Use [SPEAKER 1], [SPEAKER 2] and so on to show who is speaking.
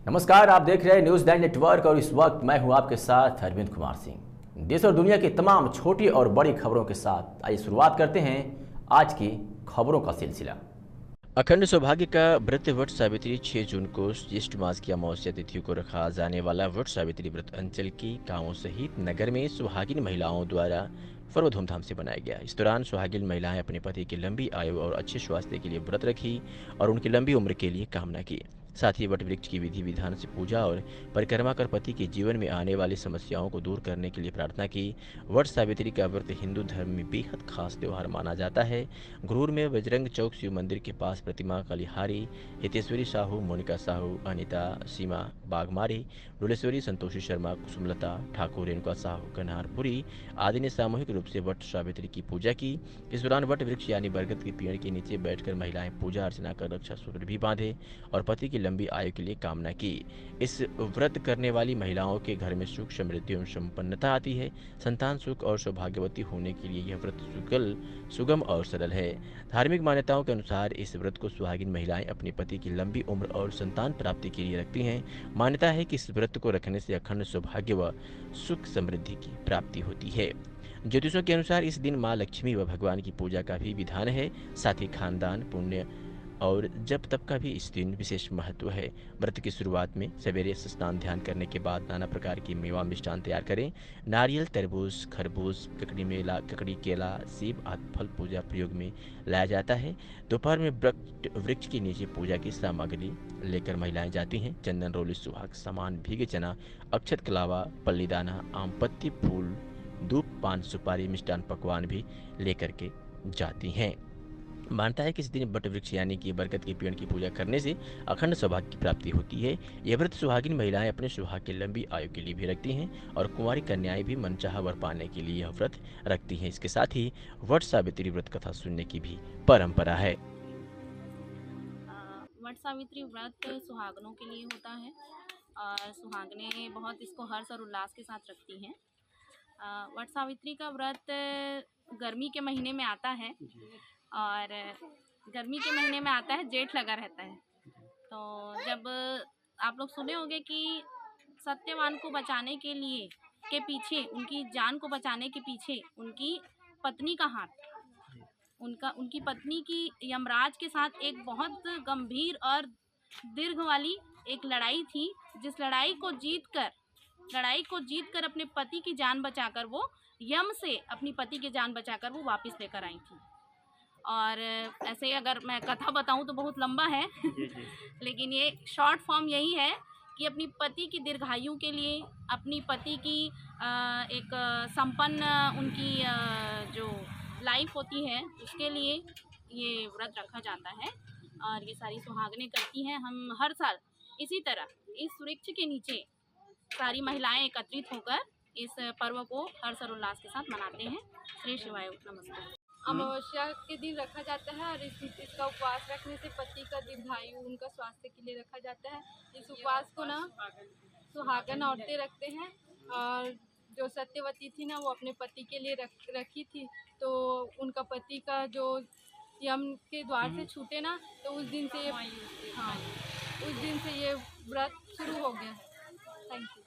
[SPEAKER 1] नमस्कार, आप देख रहे हैं न्यूज़ 9 नेटवर्क और इस वक्त मैं हूं आपके साथ अरविंद कुमार सिंह। देश और दुनिया की तमाम छोटी और बड़ी खबरों के साथ आइए शुरुआत करते हैं आज की खबरों का सिलसिला।
[SPEAKER 2] अखंड सौभाग्य का व्रत वट सावित्री 6 जून को ज्येष्ठ मास की अमावस्या तिथि को रखा जाने वाला वट सावित्री व्रत अंचल की गांवों सहित नगर में सुहागिन महिलाओं द्वारा पर्व धूमधाम से मनाया गया। इस दौरान सुहागिन महिलाएं अपने पति की लंबी आयु और अच्छे स्वास्थ्य के लिए व्रत रखी और उनकी लंबी उम्र के लिए कामना की। साथ ही वट वृक्ष की विधि विधान से पूजा और परिक्रमा कर पति के जीवन में आने वाली समस्याओं को दूर करने के लिए प्रार्थना की। वट सावित्री का व्रत हिंदू धर्म में बेहद खास त्यौहार माना जाता है। गुरूर में बजरंग चौक शिव मंदिर के पास प्रतिमा कलिहारी, हितेश्वरी साहू, मोनिका साहू, अनिता, सीमा बागमारी, डुलेश्वरी, संतोषी शर्मा, कुसुमलता ठाकुर, रेणुका साहू, कन्हारपुरी आदि ने सामूहिक रूप से वट सावित्री की पूजा की। इस दौरान वट वृक्ष यानी बरगद के पेड़ के नीचे बैठकर महिलाएं पूजा अर्चना कर रक्षा सूत्र भी बांधे और पति की लंबी आयु के लिए कामना की। इस व्रत करने वाली महिलाओं के घर में सुख, समृद्धि एवं संपन्नता आती है। संतान सुख और सौभाग्यवती होने के लिए यह व्रत सुगम और सरल है। धार्मिक मान्यताओं के अनुसार इस व्रत को सुहागिन महिलाएं अपने पति की लंबी उम्र और संतान प्राप्ति के लिए रखती हैं। मान्यता है कि इस व्रत को रखने से अखंड सौभाग्य व सुख समृद्धि की प्राप्ति होती है। ज्योतिषों के अनुसार इस दिन माँ लक्ष्मी व भगवान की पूजा का भी विधान है। साथ ही खानदान, पुण्य और जप तप का भी इस दिन विशेष महत्व है। व्रत की शुरुआत में सवेरे स्नान ध्यान करने के बाद नाना प्रकार की मेवा मिष्ठान तैयार करें। नारियल, तरबूज, खरबूज, ककड़ी, केला, सेब आदि फल पूजा प्रयोग में लाया जाता है। दोपहर में वृक्ष के नीचे पूजा की सामग्री लेकर महिलाएं जाती हैं। चंदन, रोली, सुहाग सामान, भीगे चना, अक्षत कलावा, पल्ली दाना, आम पत्ती, फूल, धूप, पान, सुपारी, मिष्ठान पकवान भी लेकर के जाती हैं। मानता है कि इस दिन वट वृक्ष यानी कि बरगद के पेड़ की पूजा करने से अखंड सौभाग्य की प्राप्ति होती है। यह व्रत सुहागिन महिलाएं अपने सुहाग की लंबी आयु के लिए भी रखती हैं और कुंवारी कन्याएं भी मनचाहा वर पाने के लिए यह व्रत रखती हैं। इसके साथ ही वट सावित्री व्रत कथा सुनने की भी परंपरा है।
[SPEAKER 3] वट सावित्री व्रत सुहागनों के लिए होता है और सुहागनें बहुत इसको हर्ष और उल्लास के साथ रखती हैं। वट सावित्री का व्रत गर्मी के महीने में आता है और गर्मी के महीने में आता है, जेठ लगा रहता है। तो जब आप लोग सुने होंगे कि सत्यवान को बचाने के लिए के पीछे, उनकी जान को बचाने के पीछे उनकी पत्नी का हाथ, उनकी पत्नी की यमराज के साथ एक बहुत गंभीर और दीर्घ वाली एक लड़ाई थी, जिस लड़ाई को जीतकर अपने पति की जान बचाकर वो यम से अपनी पति की जान बचाकर वो वापस लेकर आई थी। और ऐसे अगर मैं कथा बताऊं तो बहुत लंबा है लेकिन ये शॉर्ट फॉर्म यही है कि अपनी पति की दीर्घायु के लिए, अपनी पति की एक संपन्न उनकी जो लाइफ होती है उसके लिए ये व्रत रखा जाता है और ये सारी सुहागनें करती हैं। हम हर साल इसी तरह इस वृक्ष के नीचे सारी महिलाएं एकत्रित होकर इस पर्व को हर्ष और उल्लास के साथ मनाते हैं। श्री शिवाय, नमस्कार।
[SPEAKER 4] अमावस्या के दिन रखा जाता है और इसका उपवास रखने से पति का दीर्घायु, उनका स्वास्थ्य के लिए रखा जाता है। इस उपवास को ना सुहागन औरतें रखते हैं और जो सत्यवती थी ना, वो अपने पति के लिए रखी थी। तो उनका पति का जो यम के द्वार से छूटे ना, तो उस दिन से ये व्रत शुरू हो गया। Thank you.